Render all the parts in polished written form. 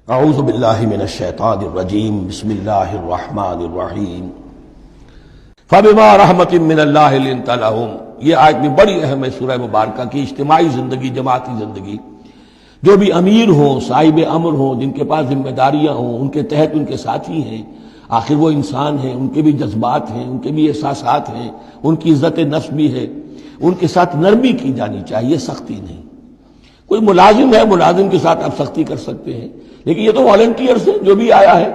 اعوذ باللہ من الشیطان الرجیم بسم اللہ الرحمن الرحیم فبما رحمت من اللہ لنت لہم۔ یہ آیت بھی بڑی اہم ہے سورہ مبارکہ کی۔ اجتماعی زندگی، جماعتی زندگی، جو بھی امیر ہوں، صاحب امر ہوں، جن کے پاس ذمہ داریاں ہوں، ان کے تحت ان کے ساتھی ہیں، آخر وہ انسان ہیں، ان کے بھی جذبات ہیں، ان کے بھی احساسات ہیں، ان کی عزت نفس بھی ہے، ان کے ساتھ نرمی کی جانی چاہیے، سختی نہیں۔ کوئی ملازم ہے، ملازم کے ساتھ آپ سختی کر سکتے ہیں، لیکن یہ تو والنٹیئرز ہیں، جو بھی آیا ہے،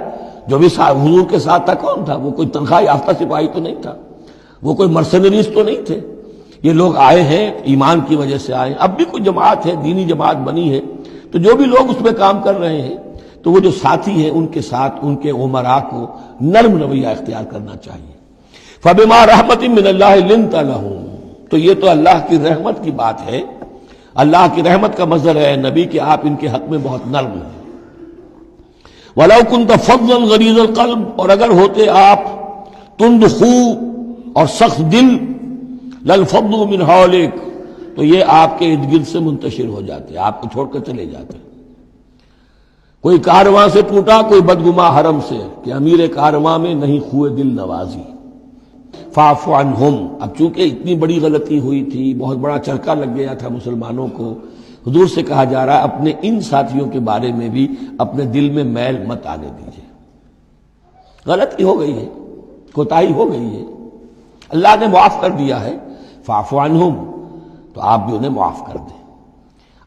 جو بھی حضور کے ساتھ تھا، کون تھا وہ؟ کوئی تنخواہ یافتہ سپاہی تو نہیں تھا، وہ کوئی مرسنریز تو نہیں تھے۔ یہ لوگ آئے ہیں، ایمان کی وجہ سے آئے ہیں۔ اب بھی کوئی جماعت ہے، دینی جماعت بنی ہے، تو جو بھی لوگ اس میں کام کر رہے ہیں، تو وہ جو ساتھی ہیں ان کے ساتھ ان کے امراء کو نرم رویہ اختیار کرنا چاہیے۔ فبما رحمت من اللہ لنت لہم، تو یہ تو اللہ کی رحمت کی بات ہے۔ اللہ کی رحمت کا مظہر ہے نبی کہ آپ ان کے حق میں بہت نرم ہیں۔ وَلَوْ كُنْتَ فَظًّا غَلِيظَ الْقَلْبِ، اور اگر ہوتے آپ تند خو اور سخت دل، لَانفَضُّوا مِنْ حَوْلِكَ، تو یہ آپ کے ارد گرد سے منتشر ہو جاتے، آپ کو چھوڑ کر چلے جاتے۔ کوئی کارواں سے ٹوٹا، کوئی بدگماں حرم سے، کہ امیر کارواں میں نہیں خوئے دل نوازی۔ فاعف عنہم، اب چونکہ اتنی بڑی غلطی ہوئی تھی، بہت بڑا چرکا لگ گیا تھا مسلمانوں کو، حضور سے کہا جا رہا ہے اپنے ان ساتھیوں کے بارے میں بھی اپنے دل میں میل مت آنے دیجیے۔ غلطی ہو گئی ہے، کوتاہی ہو گئی ہے، اللہ نے معاف کر دیا ہے۔ فاعف عنہم، تو آپ بھی انہیں معاف کر دیں،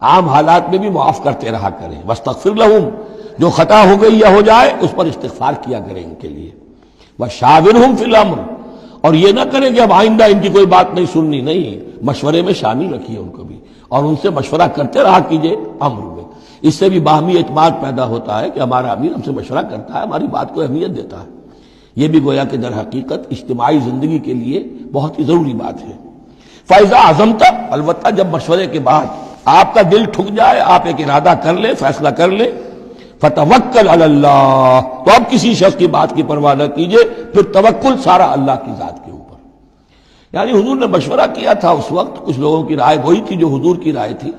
عام حالات میں بھی معاف کرتے رہا کریں۔ واستغفر لہم، جو خطا ہو گئی یا ہو جائے اس پر استغفار کیا کریں ان کے لیے۔ وشاورہم فی الامر، اور یہ نہ کریں کہ اب آئندہ ان کی کوئی بات نہیں سننی، نہیں، مشورے میں شامل رکھیے ان کو بھی، اور ان سے مشورہ کرتے رہا کیجیے امر میں۔ اس سے بھی باہمی اعتماد پیدا ہوتا ہے کہ ہمارا امیر ہم سے مشورہ کرتا ہے، ہماری بات کو اہمیت دیتا ہے۔ یہ بھی گویا کہ در حقیقت اجتماعی زندگی کے لیے بہت ہی ضروری بات ہے۔ فَإِذَا عَزَمْتَ، البتہ جب مشورے کے بعد آپ کا دل ٹھک جائے، آپ ایک ارادہ کر لیں، فیصلہ کر لیں، فَتَوَكَّلْ عَلَى اللَّهِ، تو اب کسی شخص کی بات کی پرواہ نہ کیجیے، پھر توکل سارا اللہ کی ذات کے اوپر۔ یعنی حضور نے مشورہ کیا تھا اس وقت، کچھ لوگوں کی رائے وہی تھی جو حضور کی رائے تھی،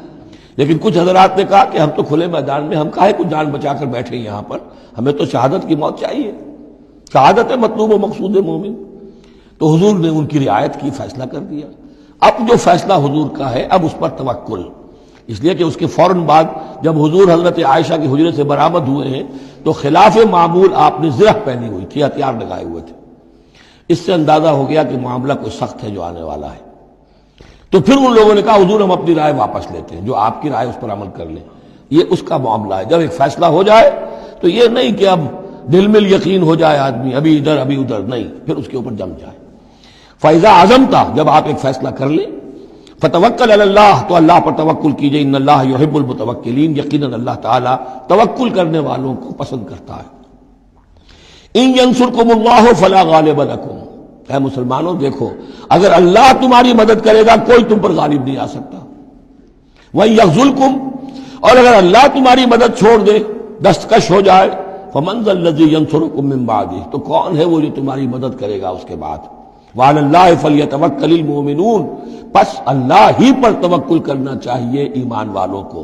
لیکن کچھ حضرات نے کہا کہ ہم تو کھلے میدان میں، ہم کاہے کچھ جان بچا کر بیٹھے یہاں پر، ہمیں تو شہادت کی موت چاہیے، شہادت مطلوب و مقصود مومن۔ تو حضور نے ان کی رعایت کی، فیصلہ کر دیا۔ اب جو فیصلہ حضور کا ہے، اب اس پر توکل، اس لیے کہ اس کے فوراً بعد جب حضور حضرت عائشہ کے حجرے سے برآمد ہوئے ہیں تو خلاف معمول آپ نے زرہ پہنی ہوئی تھی، ہتھیار لگائے ہوئے تھے۔ اس سے اندازہ ہو گیا کہ معاملہ کوئی سخت ہے جو آنے والا ہے۔ تو پھر ان لوگوں نے کہا حضور ہم اپنی رائے واپس لیتے ہیں، جو آپ کی رائے اس پر عمل کر لیں۔ یہ اس کا معاملہ ہے، جب ایک فیصلہ ہو جائے تو یہ نہیں کہ اب دل میں یقین ہو جائے آدمی، ابھی ادھر ابھی ادھر، نہیں، پھر اس کے اوپر جم جائے۔ فَإِذَا عَزَمْتَ، جب آپ ایک فیصلہ کر لیں، فَتَوَكَّلْ عَلَى اللَّهِ، تو اللہ پر توکل کیجئے، ان اللہ یحب المتوکلین، یقیناً اللہ تعالیٰ توکل کرنے والوں کو پسند کرتا ہے۔ ان ینصرکم اللہ فلا غالب لکم، اے مسلمانوں دیکھو، اگر اللہ تمہاری مدد کرے گا کوئی تم پر غالب نہیں آ سکتا۔ وَإِن یخذلکم، اور اگر اللہ تمہاری مدد چھوڑ دے، دستکش ہو جائے، فمن ذا الذی ینصرکم من بعدہ، تو کون ہے وہ جو تمہاری مدد کرے گا اس کے بعد۔ وعلی اللہ فلیتوکل المؤمنون، پس اللہ ہی پر توکل کرنا چاہیے ایمان والوں کو۔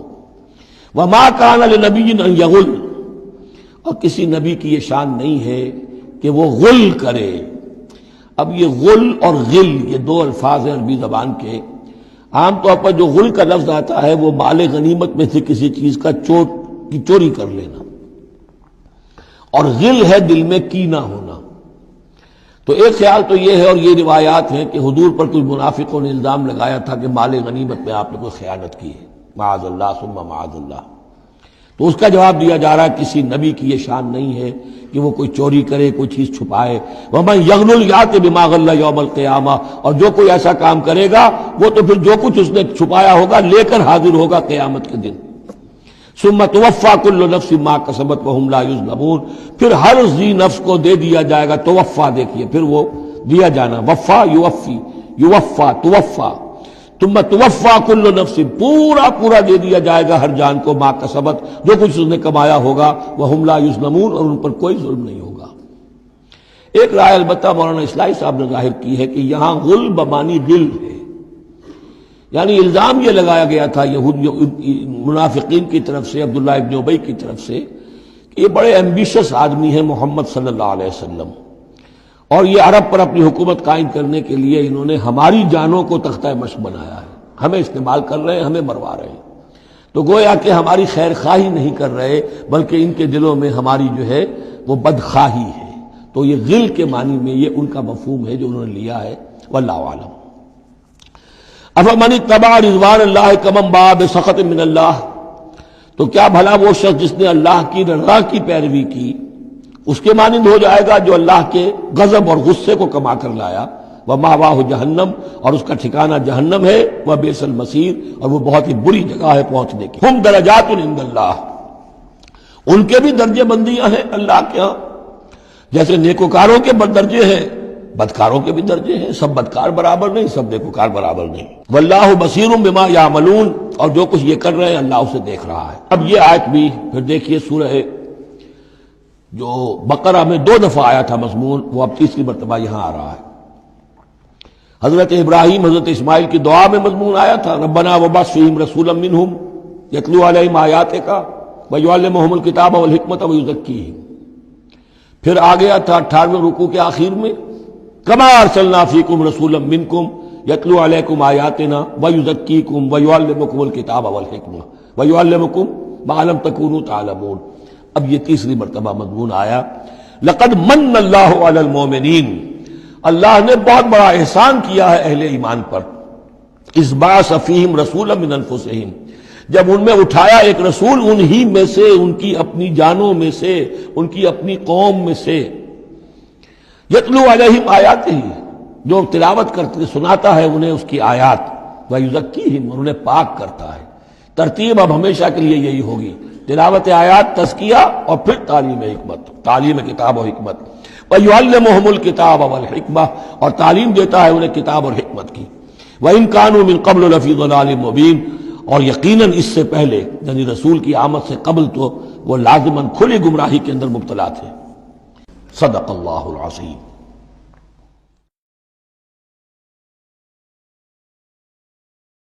وما کان لنبی ان یغل، اور کسی نبی کی یہ شان نہیں ہے کہ وہ غل کرے۔ اب یہ غل اور غل، یہ دو الفاظ ہیں عربی زبان کے۔ عام طور پر جو غل کا لفظ آتا ہے وہ مال غنیمت میں سے کسی چیز کا چوری کر لینا، اور غل ہے دل میں کینہ ہونا۔ تو ایک خیال تو یہ ہے، اور یہ روایات ہیں کہ حضور پر کچھ منافقوں نے الزام لگایا تھا کہ مال غنیمت میں آپ نے کوئی خیانت کی ہے، معاذ اللہ ثم معاذ اللہ۔ تو اس کا جواب دیا جا رہا ہے کسی نبی کی یہ شان نہیں ہے کہ وہ کوئی چوری کرے، کوئی چیز چھپائے۔ وَمَن يَغْلُلْ يَأْتِ بِمَا غَلَّ يَوْمَ الْقِيَامَةِ، اور جو کوئی ایسا کام کرے گا وہ تو پھر جو کچھ اس نے چھپایا ہوگا لے کر حاضر ہوگا قیامت کے دن۔ ثُمَّ تُوَفَّىٰ كُلُّ نَفْسٍ مَا كَسَبَتْ وَهُمْ لَا يُظْلَمُونَ، پھر ہر ذی نفس کو دے دیا جائے گا۔ توفا دیکھیے، پھر وہ دیا جانا، وفا یوفی، یوفا توفا، ثم توفا کل نفس، پورا دے دیا جائے گا ہر جان کو، ما کسبت، جو کچھ اس نے کمایا ہوگا، وہم لا یظلمون، اور ان پر کوئی ظلم نہیں ہوگا۔ ایک رائے البتہ مولانا اصلاحی صاحب نے ظاہر کی ہے کہ یہاں غل بمانی غل ہے، یعنی الزام یہ لگایا گیا تھا یہود منافقین کی طرف سے، عبداللہ ابن ابی کی طرف سے، یہ بڑے ایمبیشس آدمی ہیں محمد صلی اللہ علیہ وسلم، اور یہ عرب پر اپنی حکومت قائم کرنے کے لیے انہوں نے ہماری جانوں کو تختہ مشق بنایا ہے، ہمیں استعمال کر رہے ہیں، ہمیں مروا رہے ہیں، تو گویا کہ ہماری خیر خواہی نہیں کر رہے بلکہ ان کے دلوں میں ہماری جو ہے وہ بدخواہی ہے۔ تو یہ غل کے معنی میں یہ ان کا مفہوم ہے جو انہوں نے لیا ہے، واللہ اعلم۔ افمن اتبع رضوان اللہ کمن باء بسخط من اللہ، تو کیا بھلا وہ شخص جس نے اللہ کی رضا کی پیروی کی اس کے مانند ہو جائے گا جو اللہ کے غضب اور غصے کو کما کر لایا؟ ومأواہ جہنم، اور اس کا ٹھکانہ جہنم ہے، وبئس المصیر، اور وہ بہت ہی بری جگہ ہے پہنچنے کی۔ ہم درجات عند اللہ، ان کے بھی درجے بندیاں ہیں اللہ کے ہاں، جیسے نیکوکاروں کے درجے ہیں بدکاروں کے بھی درجے ہیں، سب بدکار برابر نہیں، سب نیکوکار برابر نہیں۔ واللہ بصیر بما یعملون، اور جو کچھ یہ کر رہے ہیں اللہ اسے دیکھ رہا ہے۔ اب یہ آیت بھی پھر دیکھیے سورہ جو بقرہ میں 2 دفعہ آیا تھا مضمون، وہ اب تیسری مرتبہ یہاں آ رہا ہے۔ حضرت ابراہیم حضرت اسماعیل کی دعا میں مضمون آیا تھا، ربنا وبعث فیہم رسولا منہم یتلو علیہم آیاتک ویعلمہم الکتاب والحکمۃ ویزکیہم۔ پھر آ گیا تھا 18ویں رکوع کے آخر میں، کما ارسلنا فیکم رسولا منکم یتلو علیکم آیاتنا ویزکیکم ویعلمکم الکتاب والحکمہ ویعلمکم ما لم تکونوا تعلمون۔ اب یہ تیسری مرتبہ مضمون آیا، لقد من اللہ علی المؤمنین، اللہ نے بہت بڑا احسان کیا ہے اہل ایمان پر، اذ بعث فیہم رسولا من انفسہم، جب ان میں اٹھایا ایک رسول انہی میں سے، ان کی اپنی جانوں میں سے، ان کی اپنی قوم میں سے، یتلو علیہم آیاتہ، جو تلاوت کرتے سناتا ہے انہیں اس کی آیات، ویزکیہم، اور انہیں پاک کرتا ہے۔ ترتیب اب ہمیشہ کے لیے یہی ہوگی، تلاوت آیات، تزکیہ، اور پھر تعلیم حکمت، تعلیم کتاب و حکمت۔ وَيُعَلِّمُهُمُ الْكِتَابَ وَالْحِكْمَةَ، اور تعلیم دیتا ہے انہیں کتاب اور حکمت کی۔ وَإِن كَانُوا مِن قَبْلُ لَفِي ضَلَالٍ مُبِينٍ، اور یقیناً اس سے پہلے یعنی رسول کی آمد سے قبل تو وہ لازماً کھلی گمراہی کے اندر مبتلا تھے۔ صدق اللہ العظیم۔